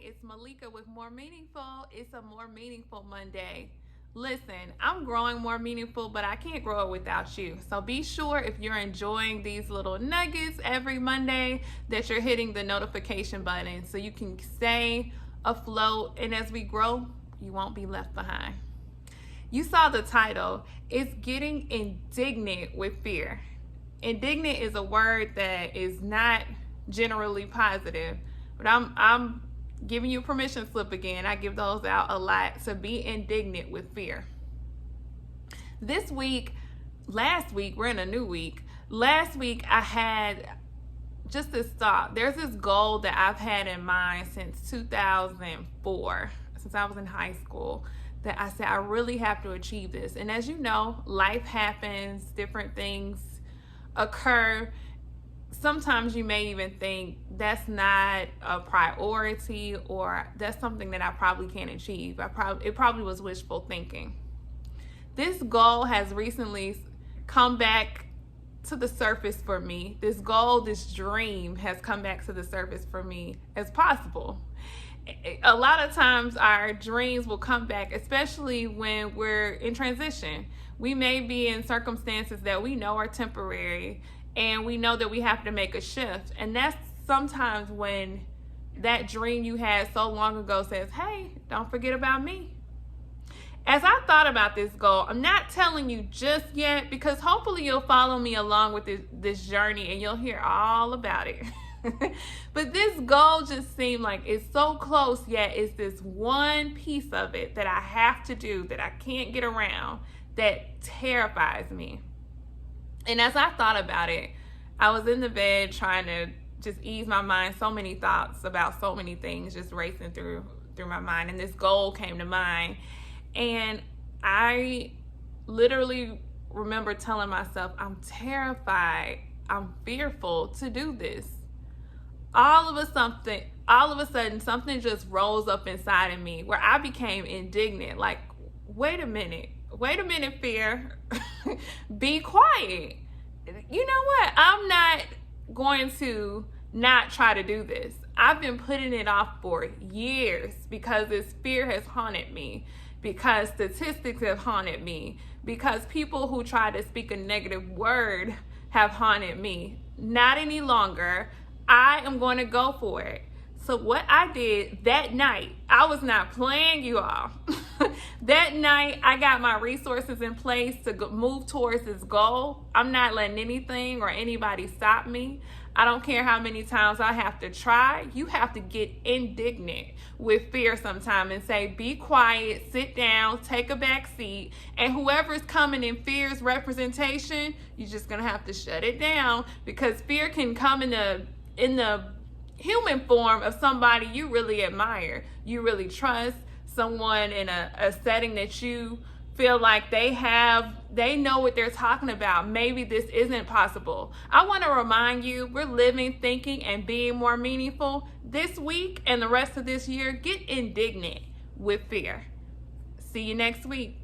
It's Malika with More Meaningful. It's a More Meaningful Monday. Listen, I'm growing more meaningful, but I can't grow it without you. So be sure if you're enjoying these little nuggets every Monday that you're hitting the notification button so you can stay afloat. And as we grow, you won't be left behind. You saw the title. It's getting indignant with fear. Indignant is a word that is not generally positive, but I'm giving you permission slip again. I give those out a lot, to be indignant with fear. Last week, we're in a new week. Last week I had just this thought. There's this goal that I've had in mind since 2004, since I was in high school, that I said I really have to achieve this. And as you know, life happens, different things occur. Sometimes you may even think that's not a priority, or that's something that I probably can't achieve. It probably was wishful thinking. This goal has recently come back to the surface for me. This goal, this dream has come back to the surface for me as possible. A lot of times our dreams will come back, especially when we're in transition. We may be in circumstances that we know are temporary, and we know that we have to make a shift. And that's sometimes when that dream you had so long ago says, hey, don't forget about me. As I thought about this goal, I'm not telling you just yet, because hopefully you'll follow me along with this journey and you'll hear all about it. But this goal just seemed like it's so close, yet it's this one piece of it that I have to do, that I can't get around, that terrifies me. And as I thought about it, I was in the bed trying to just ease my mind. So many thoughts about so many things just racing through my mind. And this goal came to mind. And I literally remember telling myself, I'm terrified, I'm fearful to do this. All of a sudden, something just rose up inside of me where I became indignant. Like, wait a minute, fear. Be quiet. You know what? I'm not going to not try to do this. I've been putting it off for years because this fear has haunted me, because statistics have haunted me, because people who try to speak a negative word have haunted me. Not any longer. I am going to go for it. So what I did that night, I was not playing, you all. That night, I got my resources in place to move towards this goal. I'm not letting anything or anybody stop me. I don't care how many times I have to try. You have to get indignant with fear sometime and say, be quiet, sit down, take a back seat, and whoever's coming in fear's representation, you're just going to have to shut it down, because fear can come in the human form of somebody you really admire, you really trust, someone in a setting that you feel like they know what they're talking about. Maybe this isn't possible. I want to remind you, we're living, thinking, and being more meaningful. This week and the rest of this year, get indignant with fear. See you next week.